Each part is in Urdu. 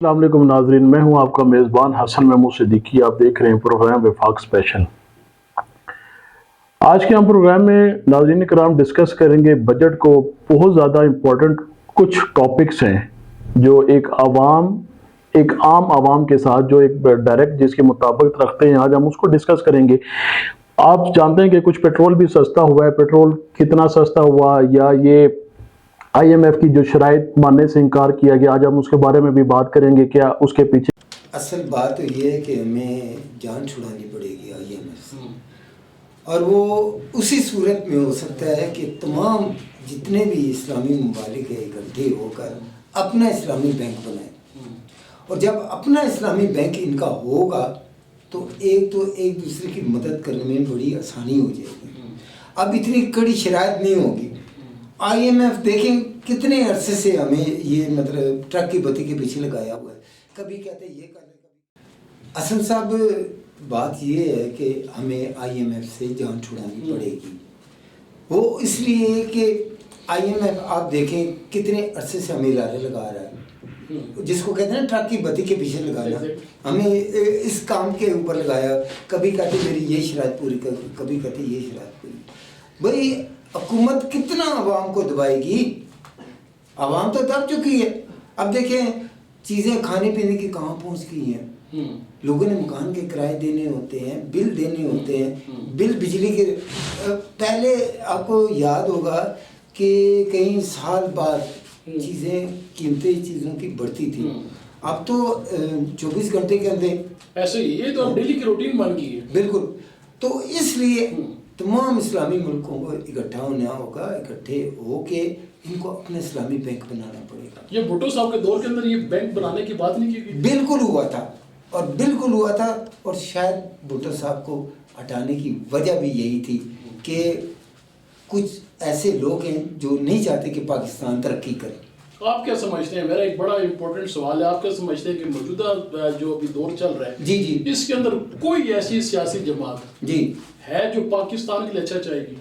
السلام علیکم ناظرین، میں ہوں آپ کا میزبان حسن محمود صدیقی۔ آپ دیکھ رہے ہیں پروگرام وفاق اسپیشل۔ آج کے ہم پروگرام میں ناظرین کرام ڈسکس کریں گے بجٹ کو بہت زیادہ امپورٹنٹ کچھ ٹاپکس ہیں جو ایک عام عوام کے ساتھ جو ایک ڈائریکٹ جس کے مطابق رکھتے ہیں۔ آج ہم اس کو ڈسکس کریں گے۔ آپ جانتے ہیں کہ کچھ پیٹرول بھی سستا ہوا ہے۔ پیٹرول کتنا سستا ہوا یا یہ آئی ایم ایف کی جو شرائط ماننے سے انکار کیا گیا، آج ہم اس کے بارے میں بھی بات کریں گے۔ کیا اس کے پیچھے اصل بات تو یہ ہے کہ ہمیں جان چھڑانی پڑے گی آئی ایم ایف سے، اور وہ اسی صورت میں ہو سکتا ہے کہ تمام جتنے بھی اسلامی ممالک ہیں اکٹھے ہو کر اپنا اسلامی بینک بنائیں، اور جب اپنا اسلامی بینک ان کا ہوگا تو ایک دوسرے کی مدد کرنے میں بڑی آسانی ہو جائے گی۔ اب اتنی کڑی شرائط نہیں ہوگی۔ آئی ایم ایف دیکھیں کتنے عرصے سے ہمیں یہ ٹرک کی بتی کے پیچھے لگایا ہوا ہے، کبھی کہتے ہیں یہ کر لیں، کبھی اصل صاحب بات یہ ہے کہ ہمیں آئی ایم ایف سے جان چھڑانی پڑے گی۔ وہ اس لیے کہ آئی ایم ایف آپ دیکھیں کتنے عرصے سے ہمیں ادارے لگا رہا ہے، جس کو کہتے ہیں نا ٹرک کی بتی کے پیچھے لگانا، ہمیں اس کام کے اوپر لگایا، کبھی کہتے میری یہ شرائط پوری کر، کبھی کہتے یہ شرائط پوری۔ بھائی حکومت کتنا عوام کو دبائے گی؟ عوام تو دب چکی ہے۔ اب دیکھیں چیزیں کھانے پینے کی کہاں پہنچ گئی ہیں، لوگوں نے مکان کے کرائے دینے ہوتے ہیں، بل دینے ہوتے ہیں، بل بجلی کے۔ پہلے آپ کو یاد ہوگا کہ کئی سال بعد چیزیں قیمتیں چیزوں کی بڑھتی تھی، اب تو 24 گھنٹے کے اندر ایسے ہی یہ تو ڈیلی کی روٹین بن گئی ہے۔ بالکل۔ تو اس لیے تمام اسلامی ملکوں کو اکٹھا ہونا ہوگا، اکٹھے ہو کے ان کو اپنا اسلامی بینک بنانا پڑے گا۔ یہ بھٹو صاحب کے دور کے اندر یہ بینک بنانے کی بات نہیں کی گئی؟ بالکل ہوا تھا، اور بالکل ہوا تھا، اور شاید بھٹو صاحب کو ہٹانے کی وجہ بھی یہی تھی کہ کچھ ایسے لوگ ہیں جو نہیں چاہتے کہ پاکستان ترقی کرے۔ آپ کیا سمجھتے ہیں؟ میرا ایک بڑا امپورٹنٹ سوال ہے، آپ کیا سمجھتے ہیں کہ موجودہ جو ابھی دور چل رہا ہے جی اس کے اندر کوئی ایسی سیاسی جماعت ہے جو پاکستان کے لیے اچھا چاہے گی،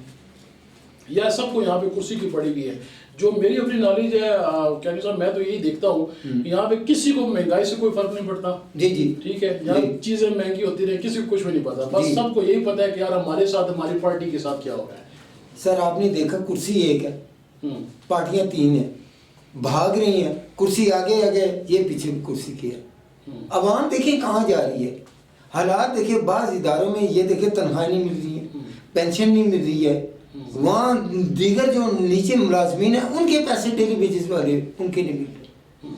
یا سب کو یہاں پہ کرسی کی پڑی ہوئی ہے؟ جو میری اپنی نالج ہے کیا صاحب، میں تو یہی دیکھتا ہوں کہ یہاں پہ کسی کو مہنگائی سے کوئی فرق نہیں پڑتا۔ ٹھیک ہے، یہاں چیزیں مہنگی ہوتی رہی، کسی کو کچھ بھی نہیں پتا، بس سب کو یہی پتا ہے کہ یار ہمارے ساتھ ہماری پارٹی کے ساتھ کیا ہو رہا ہے۔ سر آپ نے دیکھا کرسی ایک ہے، پارٹیاں 3 ہیں، بھاگ رہی ہیں، کرسی آگے آگے، یہ پیچھے کرسی کی ہے۔ عوام دیکھیں کہاں جا رہی ہے، حالات دیکھیں، بعض اداروں میں یہ دیکھیں تنخواہ نہیں مل رہی ہے، پینشن نہیں مل رہی ہے، وہاں دیگر جو نیچے ملازمین ہیں ان کے پیسے ڈیلی بیسس والے ان کے نہیں مل رہے،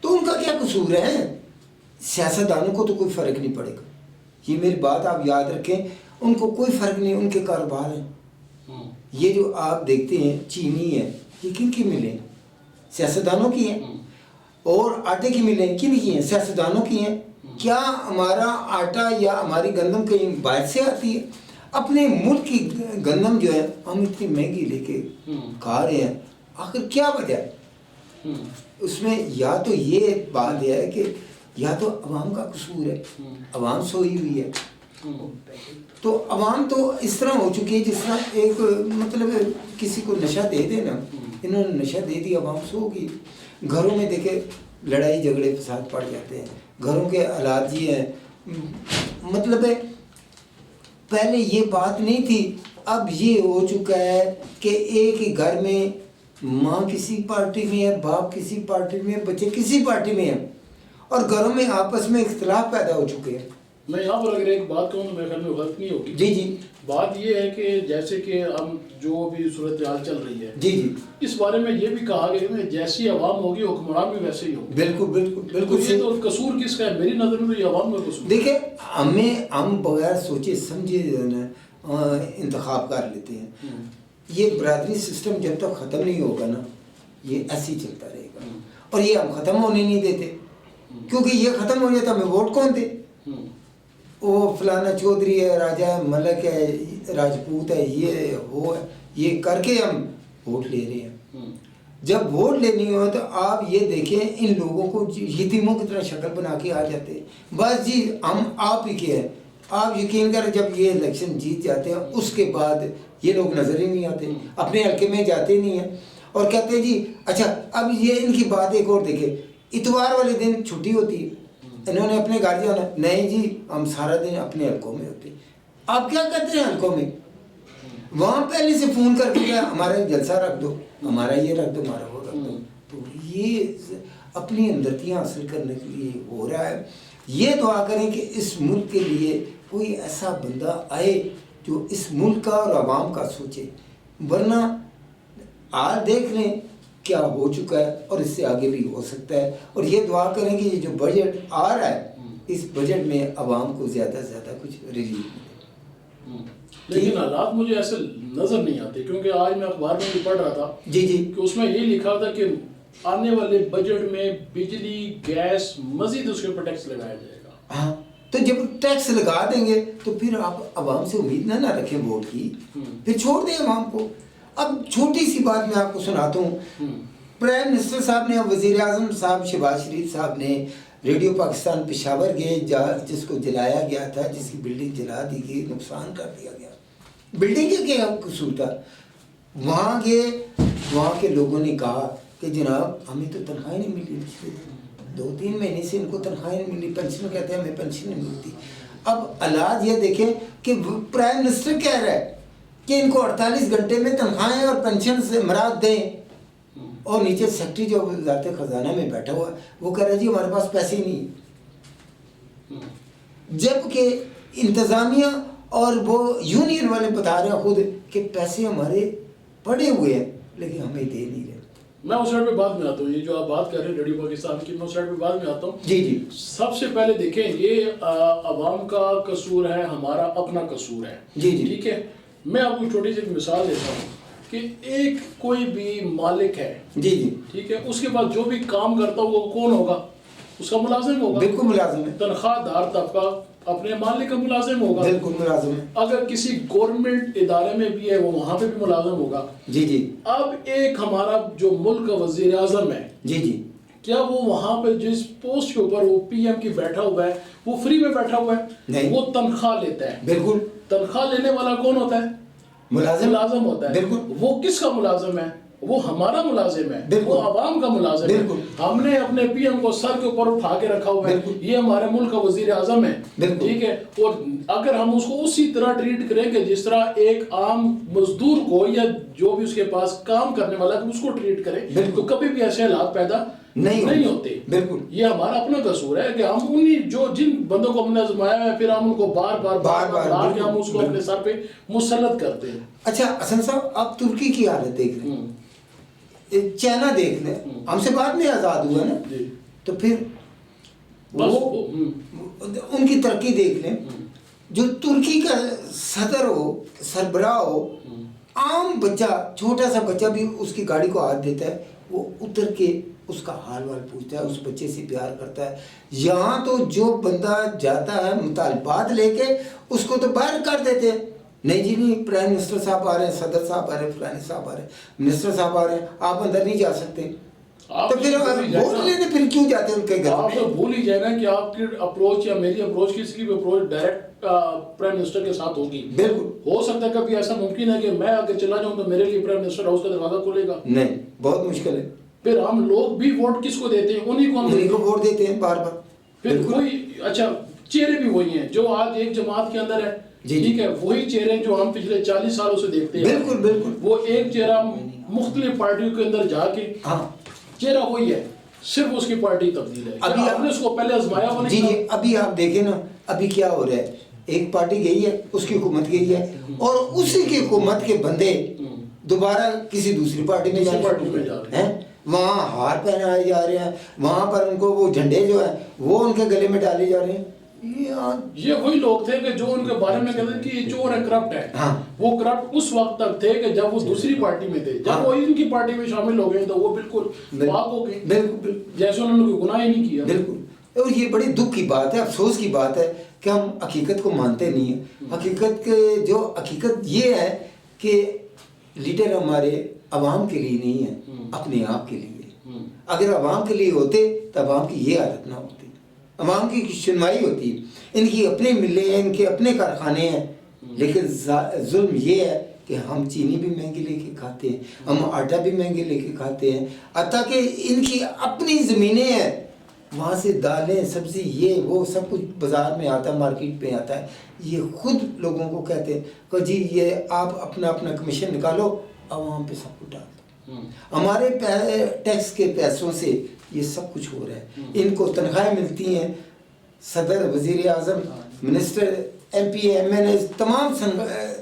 تو ان کا کیا قصور ہے؟ سیاستدانوں کو تو کوئی فرق نہیں پڑے گا، یہ میری بات آپ یاد رکھیں، ان کو کوئی فرق نہیں، ان کے کاروبار ہیں۔ یہ جو آپ دیکھتے ہیں چینی ہے، یہ کن کی ملیں؟ سیاستدانوں کی ہیں۔ اور آٹے کی ملیں کن کی ہیں؟ سیاستدانوں کی ہیں۔ کیا ہمارا آٹا یا ہماری گندم کہیں باہر سے آتی ہے؟ اپنے ملک کی گندم جو ہے ہم اتنی مہنگی لے کے کھا رہے ہیں، آخر کیا وجہ ہے؟ اس میں یا تو یہ بات ہے کہ یا تو عوام کا قصور ہے، عوام سوئی ہوئی ہے، تو عوام تو اس طرح ہو چکی ہے جس طرح ایک کسی کو نشہ دے دے نا، انہوں نے نشہ دے دیا، عوام سو گئی۔ گھروں میں دیکھے لڑائی جھگڑے فساد پڑ جاتے ہیں، گھروں کے حالات یہ ہیں، پہلے یہ بات نہیں تھی، اب یہ ہو چکا ہے کہ ایک ہی گھر میں ماں کسی پارٹی میں ہے، باپ کسی پارٹی میں ہے، بچے کسی پارٹی میں ہیں، اور گھروں میں آپس میں اختلاف پیدا ہو چکے ہیں۔ میں یہاں پر اگر ایک بات کہوں تو میرے خیال میں غلط نہیں ہوگی۔ جی بات یہ ہے کہ جیسے کہ ہم جو بھی صورتحال چل رہی ہے اس بارے میں یہ بھی کہا گیا کہ جیسی عوام ہوگی حکمران بھی ویسے ہی ہوگی۔ بالکل یہ تو قصور کس کا ہے؟ میری نظر میں تو یہ عوام کا قصور۔ دیکھیں ہم بغیر سوچے سمجھے انتخاب کر لیتے ہیں، یہ برادری سسٹم جب تک ختم نہیں ہوگا نا یہ ایسے ہی چلتا رہے گا، اور یہ ہم ختم ہونے نہیں دیتے، کیونکہ یہ ختم ہو جاتا ہمیں ووٹ کون دے؟ وہ فلانا چودھری ہے، راجہ ہے، ملک ہے، راجپوت ہے، یہ ہے وہ ہے، یہ کر کے ہم ووٹ لے رہے ہیں۔ جب ووٹ لینی ہو تو آپ یہ دیکھیں ان لوگوں کو یتیموں کی طرح شکل بنا کے آ جاتے ہیں، بس جی ہم آپ ہی کے ہیں۔ آپ یقین کریں جب یہ الیکشن جیت جاتے ہیں اس کے بعد یہ لوگ نظر ہی نہیں آتے، اپنے حلقے میں جاتے نہیں ہیں، اور کہتے ہیں جی اچھا اب یہ ان کی بات ایک اور دیکھیں، اتوار والے دن چھٹی ہوتی ہے, انہوں نے اپنے گھر جانا, نہیں جی ہم سارا دن اپنے حلقوں میں ہوتے ہیں. آپ کیا کرتے ہیں حلقوں میں؟ وہاں پہلے سے فون کر کے ہمارا جلسہ رکھ دو, ہمارا یہ رکھ دو, ہمارا وہ رکھ دو. تو یہ اپنی ہمدردیاں حاصل کرنے کے لیے ہو رہا ہے. یہ دعا کریں کہ اس ملک کے لیے کوئی ایسا بندہ آئے جو اس ملک کا اور عوام کا سوچے, ورنہ آج دیکھ لیں کیا ہو چکا ہے اور اس سے آگے بھی ہو سکتا ہے. اور یہ دعا کریں کہ یہ جو بجٹ آ رہا ہے اس بجٹ میں عوام کو زیادہ سے زیادہ کچھ ریلیف ملے. لیکن حالات مجھے ایسے نظر نہیں آتے, کیونکہ آج میں اخبار میں بھی پڑھ رہا تھا جی کہ اس میں یہ لکھا تھا کہ آنے والے بجٹ میں بجلی گیس مزید اس کے اوپر ٹیکس لگایا جائے گا. ہاں, تو جب ٹیکس لگا دیں گے تو پھر آپ عوام سے امید نہ رکھیں ووٹ کی, پھر چھوڑ دیں عوام کو. اب چھوٹی سی بات میں آپ کو سناتا ہوں. پرائم منسٹر صاحب نے, وزیر اعظم صاحب شہباز شریف صاحب نے ریڈیو پاکستان پشاور گئے, جس کو جلایا گیا تھا, جس کی بلڈنگ جلا دی گئی, نقصان کر دیا گیا. بلڈنگ کے کیا قصور تھا؟ وہاں گئے, وہاں کے لوگوں نے کہا کہ جناب ہمیں تو تنخواہیں نہیں ملی, 2-3 مہینے سے ان کو تنخواہیں نہیں ملی, پینشن کہتے ہیں ہمیں پینشن نہیں ملتی. اب حالات یہ دیکھیں کہ پرائم منسٹر کہہ رہا ہے کہ ان کو 48 گھنٹے میں تنخواہیں اور پینشن سے مراد دیں, اور نیچے سیکرٹری جو وزارت خزانہ میں بیٹھا ہوا ہے وہ کہہ رہا ہے جی ہمارے پاس پیسے ہی نہیں. جبکہ انتظامیہ اور وہ یونین والے بتا رہے ہیں خود کہ پیسے ہمارے پڑے ہوئے ہیں لیکن ہمیں دے نہیں رہے. میں اس سائڈ پہ بعد میں آتا ہوں, یہ جو آپ بات کر رہے ہیں ریڈیو پاکستان کی, میں اس سائڈ پہ بعد میں آتا ہوں. جی جی, سب سے پہلے دیکھیں یہ عوام کا قصور ہے, ہمارا اپنا قصور ہے. جی جی, ٹھیک ہے, میں آپ کو چھوٹی سی ایک مثال دیتا ہوں کہ ایک کوئی بھی مالک ہے, جی جی, ٹھیک ہے, اس کے بعد جو بھی کام کرتا ہو وہ کون ہوگا؟ اس کا ملازم ہوگا. بالکل ملازم ہے. تنخواہ دار طبقہ اپنے مالک کا ملازم ہوگا. بالکل ملازم ہے. اگر کسی گورنمنٹ ادارے میں بھی ہے وہ وہاں پہ بھی ملازم ہوگا. جی جی. اب ایک ہمارا جو ملک کا وزیر اعظم ہے, جی جی, کیا وہ وہاں پہ جس پوسٹ کے اوپر وہ پی ایم کی بیٹھا ہوا ہے وہ فری میں بیٹھا ہوا ہے؟ نہیں, وہ تنخواہ لیتا ہے. بالکل. تنخواہ لینے والا کون ہوتا ہے؟ ملازم ہوتا ہے. بالکل. وہ کس کا ملازم ہے؟ وہ ہمارا ملازم ہے, وہ عوام کا ملازم ہے. ہم نے اپنے پی ایم کو سر کے اوپر اٹھا کے رکھا ہوا ہے, یہ ہمارے ملک کا وزیر اعظم ہے. ٹھیک ہے, اور اگر ہم اس کو اسی طرح ٹریٹ کریں کہ جس طرح ایک عام مزدور کو یا جو بھی اس کے پاس کام کرنے والا ہے اس کو ٹریٹ کریں تو کبھی بھی ایسے حالات پیدا نہیں ہوتے. بالکل, یہ ہمارا اپنا قصور ہے کہ ہم انہی جن بندوں کو ہم نے آزمایا ہے پھر ہم ان کو بار بار کے ہم اس کو اپنے سر پہ مسلط کرتے ہیں. اچھا حسن صاحب, آپ ترکی کی حالت دیکھ رہے ہیں, چائنا دیکھ لیں, ہم سے بعد میں آزاد ہوا نا, تو پھر وہ ان کی ترقی دیکھ لیں. جو ترکی کا صدر ہو, سربراہ ہو, عام بچہ, چھوٹا سا بچہ بھی اس کی گاڑی کو ہاتھ دیتا ہے, وہ اتر کے اس کا حال وال پوچھتا ہے, اس بچے سے پیار کرتا ہے. یہاں تو جو بندہ جاتا ہے مطالبات لے کے اس کو تو باہر کر دیتے ہیں. نہیں جی نہیں, پرائم منسٹر صاحب آ رہے ہیں, صدر صاحب آ رہے ہیں, فلانے صاحب آ رہے ہیں, منسٹر صاحب آ رہے ہیں, آپ اندر نہیں جا سکتے. تو پھر ووٹ لینے پھر کیوں جاتے ہیں ان کے گھر؟ آپ تو بھول ہی جائے نا کہ آپ کی اپروچ یا میری اپروچ, کسی کی بھی اپروچ ڈائریکٹ پرائم منسٹر کے ساتھ ہوگی. بالکل. ہو سکتا ہے کبھی ایسا ممکن ہے کہ میں اگر چلا جاؤں تو میرے لیے پرائم منسٹر ہاؤس کا دروازہ کھلے گا؟ نہیں, بہت مشکل ہے. پھر ہم لوگ بھی ووٹ کس کو دیتے ہیں؟ انہی کو ووٹ دیتے ہیں بار بار. پھر کوئی اچھا چہرے بھی وہی ہیں جو آج ایک جماعت کے اندر ہے, ٹھیک ہے, وہی چہرے جو ہم پچھلے 40 سالوں سے دیکھتے ہیں. بالکل بالکل. وہ ایک چہرہ مختلف پارٹیوں کے اندر جا کے چہرہ وہی ہے, صرف اس کی پارٹی تبدیل ہے. ابھی آپ نے اس کو پہلے آزمایا ہوا نہیں. جی, ابھی آپ دیکھیں نا, ابھی کیا ہو رہا ہے, ایک پارٹی گئی ہے, اس کی حکومت گئی ہے, اور اسی کی حکومت کے بندے دوبارہ کسی دوسری پارٹی میں جا رہے ہیں, وہاں ہار پہنائے جا رہے ہیں, وہاں پر ان کو وہ جھنڈے جو ہیں وہ ان کے گلے میں ڈالے جا رہے ہیں. یہ وہی لوگ تھے کہ جو ان کے بارے میں کہتے ہیں کہ یہ چور ہے, کرپٹ ہے. وہ کرپٹ اس وقت تک تھے کہ جب وہ دوسری پارٹی میں تھے. جب وہ ان کی پارٹی میں شامل ہو گئے تو وہ بالکل پاک ہو گئے, بالکل, جیسے انہوں نے کوئی گناہ ہی نہیں کیا. بالکل. اور یہ بڑی دکھ کی بات ہے, افسوس کی بات ہے کہ ہم حقیقت کو مانتے نہیں ہیں. حقیقت یہ ہے کہ لیڈر ہمارے عوام کے لیے نہیں ہے, اپنے آپ کے لیے. اگر عوام کے لیے ہوتے تو عوام کی یہ حالت نہ ہوتی. عوام کی سنوائی ہوتی ہے, ان کی اپنے ملے ہیں, ان کے اپنے کارخانے ہیں, لیکن ظلم یہ ہے کہ ہم چینی بھی مہنگی لے کے کھاتے ہیں, ہم آٹا بھی مہنگے لے کے کھاتے ہیں, حتیٰ کہ ان کی اپنی زمینیں ہیں وہاں سے دالیں سبزی یہ وہ سب کچھ بازار میں آتا ہے، مارکیٹ میں آتا ہے. یہ خود لوگوں کو کہتے ہیں کہ جی یہ آپ اپنا اپنا کمیشن نکالو، عوام پہ سب کچھ ڈال دو. ہمارے ٹیکس کے پیسوں سے یہ سب کچھ ہو رہا ہے. ان کو تنخواہیں ملتی ہیں، صدر، وزیر اعظم، منسٹر، ایم پی، ایم این اے تمام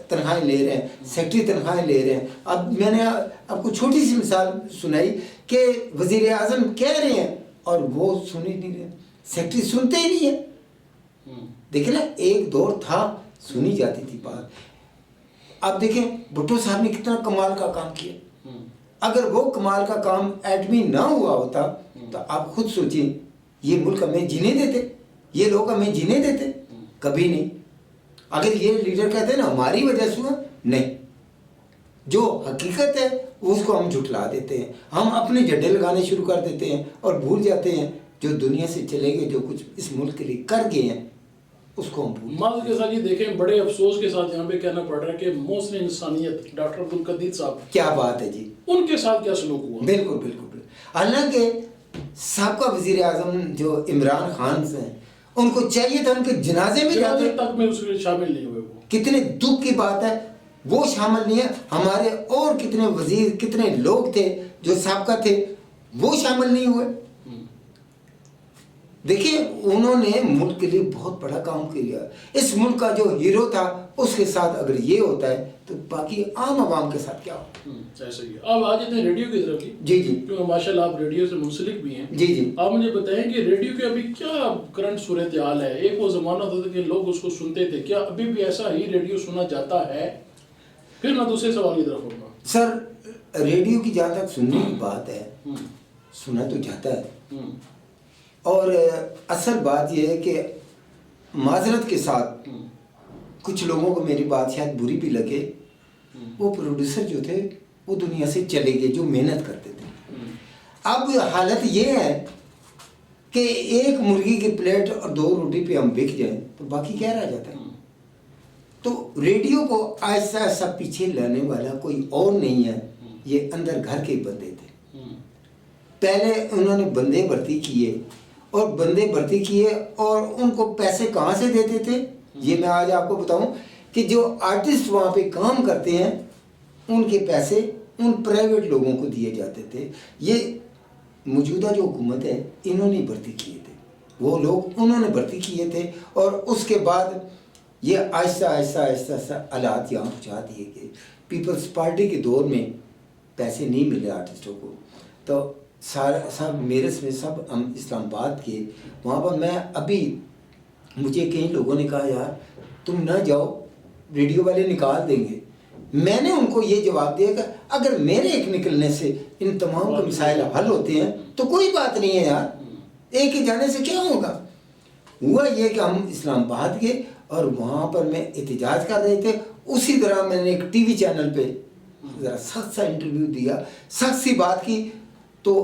تنخواہیں لے رہے ہیں، سیکٹری تنخواہیں لے رہے ہیں. اب میں نے آپ کو چھوٹی سی مثال سنائی کہ وزیر اعظم کہہ رہے ہیں اور وہ سن ہی نہیں رہے، سیکٹری سنتے ہی نہیں ہیں. دیکھیں نا، ایک دور تھا سنی جاتی تھی بات. اب دیکھیں بھٹو صاحب نے کتنا کمال کا کام کیا. اگر وہ کمال کا کام ایٹمی نہ ہوا ہوتا تو آپ خود سوچیں یہ ملک ہمیں جینے دیتے، یہ لوگ ہمیں جینے دیتے؟ کبھی نہیں. اگر یہ لیڈر کہتے ہیں نا ہماری وجہ سے ہوا، نہیں، جو حقیقت ہے اس کو ہم جھٹلا دیتے ہیں، ہم اپنے جھڈے لگانے شروع کر دیتے ہیں اور بھول جاتے ہیں جو دنیا سے چلے گئے، جو کچھ اس ملک کے لیے کر گئے ہیں اس کو ہم بھول. معذرت کے ساتھ یہ دیکھیں، بڑے افسوس کے ساتھ یہاں پہ کہنا پڑ رہا ہے کہ محسن انسانیت ڈاکٹر عبدالقدیر صاحب، کیا بات ہے جی، ان کے ساتھ کیا سلوک ہوا؟ بالکل بالکل بالکل. حالانکہ سابقہ وزیر اعظم جو عمران خان سے ہیں، ان کو چاہیے تھا ان کے جنازے میں جاتے، تک میں اس میں شامل نہیں ہوئے. وہ کتنے دکھ کی بات ہے، وہ شامل نہیں ہے. ہمارے اور کتنے وزیر، کتنے لوگ تھے جو سابقہ تھے، وہ شامل نہیں ہوئے. دیکھیں انہوں نے ملک کے لیے بہت بڑا کام کیا. اس ملک کا جو ہیرو تھا اس کے ساتھ اگر یہ ہوتا ہے تو باقی عام عوام کے ساتھ کیا ہو. ایسا ہی. اب آ جاتے ہیں ریڈیو کی طرف. جی جی، کیونکہ ماشاءاللہ آپ ریڈیو سے منسلک بھی ہیں. جی جی، آپ مجھے بتائیں کہ ریڈیو کے ابھی کیا کرنٹ صورتحال ہے؟ ایک وہ زمانہ ہوتا تھا کہ لوگ اس کو سنتے تھے، کیا ابھی بھی ایسا ہی ریڈیو سنا جاتا ہے؟ پھر میں دوسرے سوال کی طرف ہوگا. سر ریڈیو کی جہاں تک سننے کی بات ہے، سنا تو جاتا ہے. اور اصل بات یہ ہے کہ معذرت کے ساتھ کچھ لوگوں کو میری بات شاید بری بھی لگے، وہ پروڈیوسر جو تھے وہ دنیا سے چلے گئے جو محنت کرتے تھے. اب حالت یہ ہے کہ ایک مرغی کی پلیٹ اور 2 روٹی پہ ہم بک جائیں تو باقی کیا رہ جاتا ہے. تو ریڈیو کو ایسا ایسا پیچھے لانے والا کوئی اور نہیں ہے، یہ اندر گھر کے بندے تھے. پہلے انہوں نے بندے بھرتی کیے اور ان کو پیسے کہاں سے دیتے تھے یہ میں آج آپ کو بتاؤں کہ جو آرٹسٹ وہاں پہ کام کرتے ہیں ان کے پیسے ان پرائیویٹ لوگوں کو دیے جاتے تھے. یہ موجودہ جو حکومت ہے انہوں نے بھرتی کیے تھے، وہ لوگ انہوں نے بھرتی کیے تھے. اور اس کے بعد یہ آہستہ آہستہ آہستہ آہستہ حالات یہاں پہنچا دیے گئے. پیپلز پارٹی کے دور میں پیسے نہیں ملے آرٹسٹوں کو، تو سب میرس میں سب ہم اسلام آباد کے وہاں پر میں ابھی مجھے کئی لوگوں نے کہا یار تم نہ جاؤ، ریڈیو والے نکال دیں گے. میں نے ان کو یہ جواب دیا کہ اگر میرے ایک نکلنے سے ان تمام کے مسائل حل ہوتے ہیں تو کوئی بات نہیں ہے یار، ایک ہی جانے سے کیا ہوگا. ہوا یہ کہ ہم اسلام آباد گئے اور وہاں پر میں احتجاج کر رہے تھے. اسی طرح میں نے ایک ٹی وی چینل پہ ذرا سخت سا انٹرویو دیا، سخت سی بات کی. تو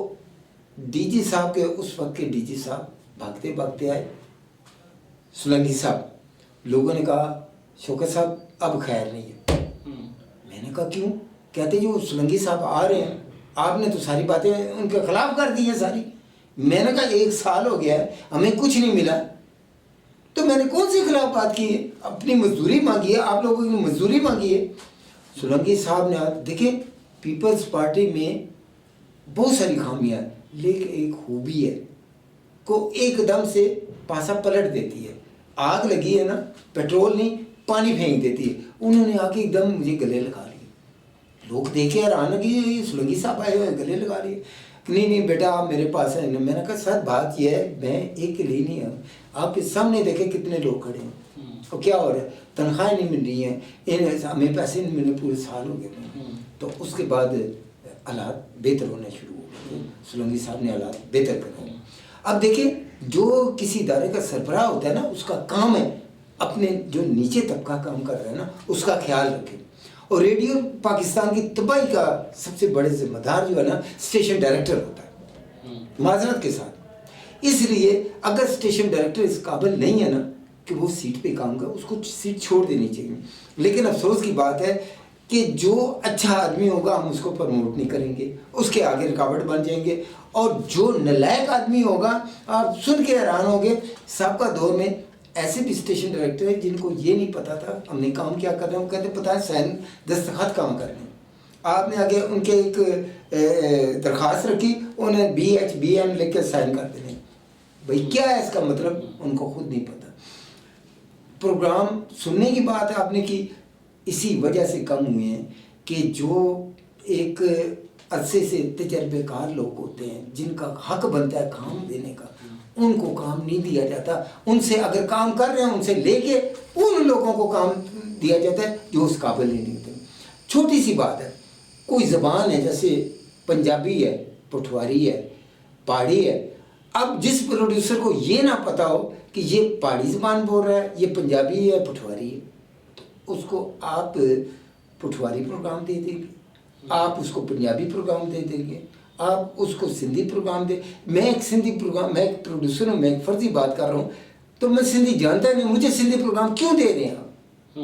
ڈی جی صاحب کے اس وقت کے ڈی جی صاحب بھاگتے بھاگتے آئے، سلنگی صاحب. لوگوں نے کہا شوکت صاحب اب خیر نہیں ہے. میں نے کہا کیوں؟ کہتے جو سلنگی صاحب آ رہے ہیں، آپ نے تو ساری باتیں ان کے خلاف کر دی ہیں ساری. میں نے کہا 1 سال ہو گیا ہے ہمیں کچھ نہیں ملا، تو میں نے کون سی خلاف بات کی ہے؟ اپنی مزدوری مانگی ہے، آپ لوگوں کی مزدوری مانگی ہے. سلنگی صاحب نے دیکھیں پیپلز پارٹی میں بہت ساری خامیاں ہیں لیکن ایک خوبی ہے کو ایک دم سے پاسا پلٹ دیتی ہے. آگ لگی ہے نا، پیٹرول نہیں پانی پھینک دیتی ہے. انہوں نے آ کے ایک دم مجھے گلے لگا لیے. لوگ دیکھے حیران کہ سلنگی صاحب آئے ہوئے گلے لگا لیے. نہیں بیٹا آپ میرے پاس ہیں. میں نے کہا سر بات یہ ہے میں ایک کے لیے نہیں ہوں، آپ کے سامنے دیکھیں کتنے لوگ کھڑے ہیں اور کیا ہو رہا ہے، تنخواہیں نہیں مل رہی ہیں، ہمیں پیسے نہیں ملے، پورے سال ہو گئے. تو اس کے بعد حالات بہتر ہونے شروع ہو گئے. سلنگی صاحب نے حالات بہتر کرے. اب دیکھیں جو کسی ادارے کا سربراہ ہوتا ہے نا، اس کا کام ہے اپنے جو نیچے طبقہ کام کر رہا ہے نا اس کا خیال رکھے. اور ریڈیو پاکستان کی تباہی کا سب سے بڑے ذمہ دار جو ہے نا اسٹیشن ڈائریکٹر ہوتا ہے، معذرت کے ساتھ. اس لیے اگر اسٹیشن ڈائریکٹر اس قابل نہیں ہے نا کہ وہ سیٹ پہ کام کرے، اس کو سیٹ چھوڑ دینی چاہیے. لیکن افسوس کی بات ہے کہ جو اچھا آدمی ہوگا ہم اس کو پروموٹ نہیں کریں گے, اس کے آگے رکاوٹ بن جائیں گے, اور جو نالائق آدمی ہوگا آپ سن کے حیران ہوگے. سابقہ دور میں ایسے بھی اسٹیشن ڈائریکٹر ہیں جن کو یہ نہیں پتا تھا ہم نے کام کیا کر رہے ہیں, وہ کہتے پتہ ہے سائن دستخط کام کر رہے ہیں. آپ نے آگے ان کے ایک درخواست رکھی, انہیں BHBM لکھ کے سائن کر دینے. بھائی کیا ہے اس کا مطلب, ان کو خود نہیں پتا. پروگرام سننے کی بات ہے آپ نے کی, اسی وجہ سے کم ہوئے ہیں کہ جو ایک عرصے سے تجربے کار لوگ ہوتے ہیں جن کا حق بنتا ہے کام دینے کا, ان کو کام نہیں دیا جاتا. ان سے اگر کام کر رہے ہیں ان سے لے کے ان لوگوں کو کام دیا جاتا ہے جو اس قابل ہی نہیں ہوتے. چھوٹی سی بات ہے, کوئی زبان ہے جیسے پنجابی ہے, پٹھواری ہے, پہاڑی ہے. اب جس پروڈیوسر کو یہ نہ پتا ہو کہ یہ پہاڑی زبان بول رہا ہے, یہ پنجابی ہے, پٹھواری ہے, تو اس کو آپ پٹھواری پروگرام دے دیں گے, آپ اس کو پنجابی پروگرام دے دیں گے, آپ اس کو سندھی پروگرام دے. میں ایک سندھی پروگرام, میں ایک پروڈیوسر ہوں, میں ایک فرضی بات کر رہا ہوں, تو میں سندھی جانتا نہیں, مجھے سندھی پروگرام کیوں دے رہے ہیں آپ؟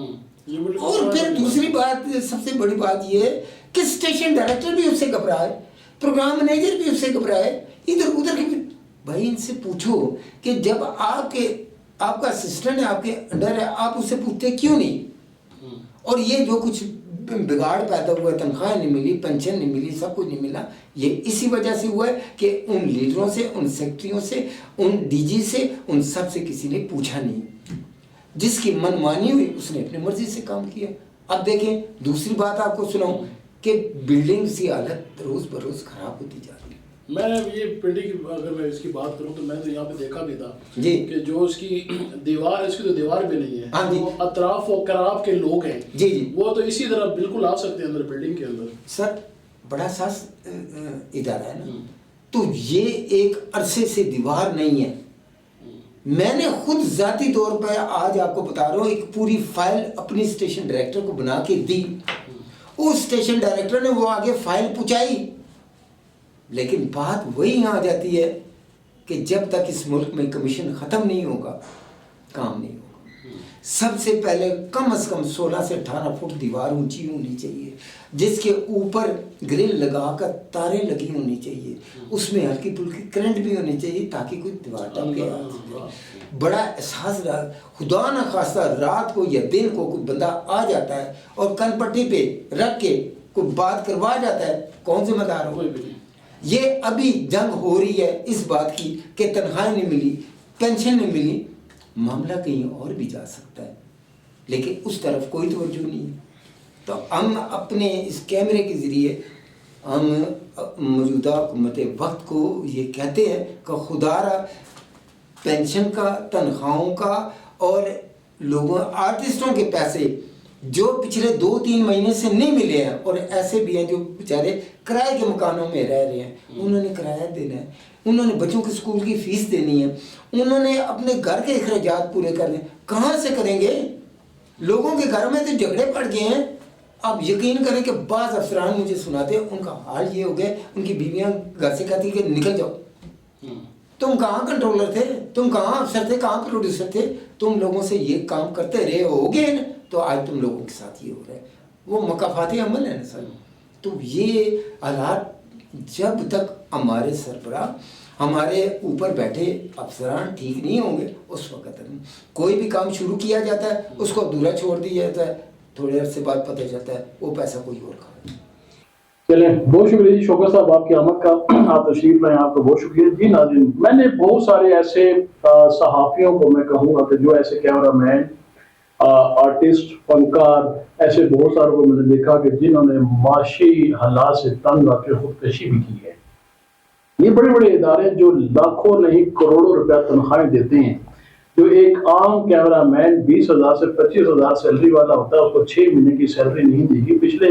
اور پھر دوسری بات, سب سے بڑی بات یہ ہے کہ اسٹیشن ڈائریکٹر بھی اس سے گھبرائے, پروگرام مینیجر بھی اس سے گھبرائے, ادھر ادھر کے. بھائی ان سے پوچھو کہ جب آپ کا اسسٹنٹ ہے, آپ کے انڈر ہے, آپ اس سے پوچھتے کیوں نہیں؟ اور یہ جو کچھ بگاڑ پیدا ہوا ہے, تنخواہ نہیں ملی, پینشن نہیں ملی, سب کچھ نہیں ملا, یہ اسی وجہ سے ہوا ہے کہ ان لیڈروں سے, ان سیکٹریوں سے, ان DG سے, ان سب سے کسی نے پوچھا نہیں. جس کی من مانی ہوئی اس نے اپنی مرضی سے کام کیا. اب دیکھیں دوسری بات آپ کو سناؤں کہ بلڈنگ کی حالت روز بروز خراب ہوتی جا رہی ہے. میں یہ بلڈنگ کی اگر میں اس کی بات کروں تو میں نے یہاں پہ دیکھا بھی تھا جی کہ جو اس کی دیوار ہے, اس کی تو دیوار بھی نہیں ہے, ہاں جی, جو اطراف و کراب کے لوگ ہیں جی جی وہ تو اسی طرح بالکل آ سکتے ہیں اندر بلڈنگ کے اندر. سر بڑا ساس ادارہ ہے نا, تو یہ ایک عرصے سے دیوار نہیں ہے. میں نے خود ذاتی طور پہ آج آپ کو بتا رہا ہوں ایک پوری فائل اپنی اسٹیشن ڈائریکٹر کو بنا کے دی. اس اسٹیشن ڈائریکٹر نے وہ آگے فائل پہنچائی, لیکن بات وہی آ جاتی ہے کہ جب تک اس ملک میں کمیشن ختم نہیں ہوگا کام نہیں ہوگا. سب سے پہلے کم از کم 16 سے 18 فٹ دیوار اونچی ہونی چاہیے, جس کے اوپر گرل لگا کر تاریں لگی ہونی چاہیے, اس میں ہلکی پھلکی کرنٹ بھی ہونی چاہیے تاکہ کوئی دیوار ٹپ کے بڑا احساس رہا. خدا نہ خواستہ رات کو یا دن کو کوئی بندہ آ جاتا ہے اور کن پٹی پہ رکھ کے کوئی بات کروا جاتا ہے, کون ذمہ دار ہو؟ یہ ابھی جنگ ہو رہی ہے اس بات کی کہ تنخواہ نہیں ملی, پینشن نہیں ملی. معاملہ کہیں اور بھی جا سکتا ہے لیکن اس طرف کوئی توجہ نہیں ہے. تو ہم اپنے اس کیمرے کے ذریعے ہم موجودہ حکومت وقت کو یہ کہتے ہیں کہ خدا را پینشن کا, تنخواہوں کا اور لوگوں آرٹسٹوں کے پیسے جو پچھلے 2-3 مہینے سے نہیں ملے ہیں, اور ایسے بھی ہیں جو بیچارے کرائے کے مکانوں میں رہ رہے ہیں, انہوں نے کرایہ دینا ہے, انہوں نے بچوں کے اسکول کی فیس دینی ہے, انہوں نے اپنے گھر کے اخراجات پورے کرنے, کہاں سے کریں گے؟ لوگوں کے گھر میں تو جھگڑے پڑ گئے ہیں. آپ یقین کریں کہ بعض افسران مجھے سناتے ہیں ان کا حال یہ ہو گیا, ان کی بیویاں گھر سے کہتی کہ نکل جاؤ. تم کہاں کنٹرولر تھے, تم کہاں افسر تھے, کہاں پروڈیوسر تھے, تم لوگوں سے یہ کام کرتے رہے ہوگے تو آج تم لوگوں کے ساتھ یہ ہو رہا ہے. وہ مکافاتی عمل ہے نا سر. تو یہ حالات جب تک ہمارے سربراہ, ہمارے اوپر بیٹھے افسران ٹھیک نہیں ہوں گے, اس وقت کوئی بھی کام شروع کیا جاتا ہے اس کو ادھورا چھوڑ دیا جاتا ہے, تھوڑے عرصے بعد پتہ چلتا ہے وہ پیسہ کوئی اور کھا. چلیں, بہت شکریہ جی شوکت صاحب آپ کی آمد کا, آپ تشریف لائیں, آپ کا بہت شکریہ. جی ناظرین, میں نے بہت سارے ایسے صحافیوں کو میں کہوں گا کہ جو ایسے کیمرہ مین, آرٹسٹ, فنکار, ایسے بہت ساروں کو میں نے دیکھا کہ جنہوں نے معاشی حالات سے تنگ آ کے خودکشی بھی کی ہے. یہ بڑے بڑے ادارے جو لاکھوں نہیں کروڑوں روپیہ تنخواہیں دیتے ہیں, جو ایک عام کیمرہ مین 20,000 سے 25,000 سیلری والا ہوتا ہے, اس کو 6 مہینے کی سیلری نہیں دی گی. پچھلے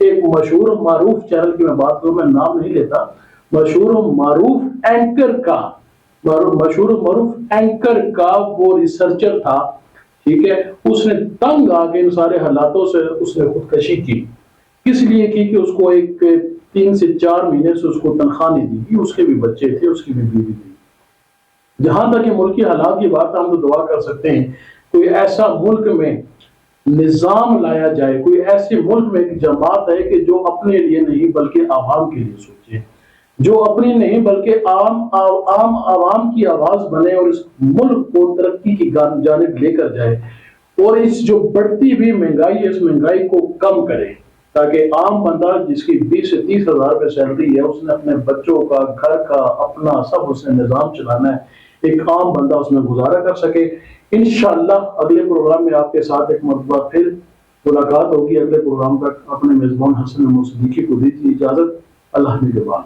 ایک مشہور معروف چینل کی میں بات کروں, میں نام نہیں لیتا, مشہور معروف اینکر کا وہ ریسرچر تھا, ٹھیک ہے, اس نے تنگ آ کے ان سارے حالاتوں سے اس نے خودکشی کی. کس لیے کی کہ اس کو ایک 3 سے 4 مہینے سے اس کو تنخواہ نہیں دی گی, اس کے بھی بچے تھے, اس کی بھی بیوی تھی. جہاں تک کہ ملکی حالات کی بات ہم تو دعا کر سکتے ہیں کوئی ایسا ملک میں نظام لایا جائے، کوئی ایسے ملک میں ایک جماعت ہے کہ جو اپنے لیے نہیں بلکہ عوام کے لیے سوچے، جو اپنی نہیں بلکہ عام عوام کی آواز بنے اور اس ملک کو ترقی کی جانب لے کر جائے، اور اس جو بڑھتی ہوئی مہنگائی ہے اس مہنگائی کو کم کرے، تاکہ عام بندہ جس کی 20 سے 30 ہزار روپے سیلری ہے، اس نے اپنے بچوں کا، گھر کا، اپنا سب اس نے نظام چلانا ہے، ایک عام بندہ اس میں گزارا کر سکے۔ انشاءاللہ اگلے پروگرام میں آپ کے ساتھ ایک مرتبہ پھر ملاقات ہوگی۔ اگلے پروگرام تک اپنے میزبان حسن محمود صدیقی کو دیجیے اجازت۔ اللہ نگہبان۔